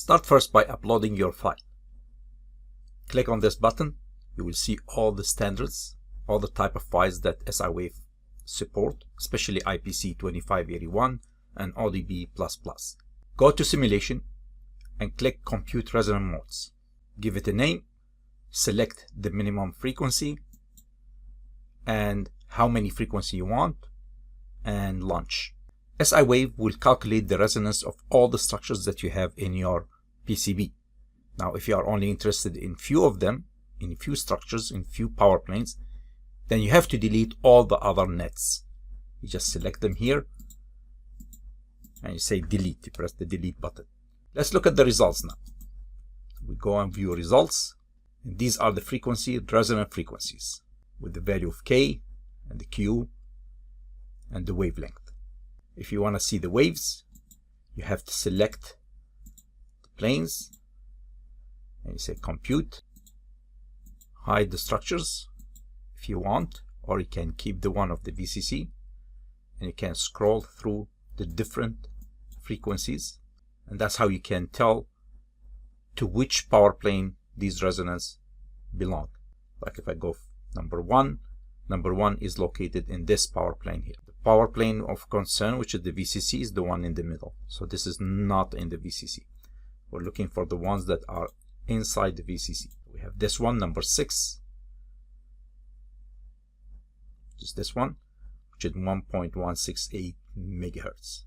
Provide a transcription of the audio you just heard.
Start first by uploading your file. Click on this button. You will see all the standards, all the type of files that SIwave support, especially IPC 2581 and ODB++. Go to Simulation and click Compute Resonant Modes. Give it a name, select the minimum frequency and how many frequency you want, and launch. SIwave will calculate the resonance of all the structures that you have in your PCB. Now, if you are only interested in few of them, in few structures, in few power planes, then you have to delete all the other nets. You just select them here and you say delete. You press the delete button. Let's look at the results now. We go and view results, and these are the resonant frequencies with the value of K and the Q and the wavelength. If you want to see the waves, you have to select the planes and you say compute, hide the structures if you want, or you can keep the one of the VCC and you can scroll through the different frequencies, and that's how you can tell to which power plane these resonances belong. Like if I go number one is located in this power plane here. The power plane of concern, which is the VCC, is the one in the middle. So this is not in the VCC. We're looking for the ones that are inside the VCC. We have this one, number 6, which is this one, which is 1.168 megahertz.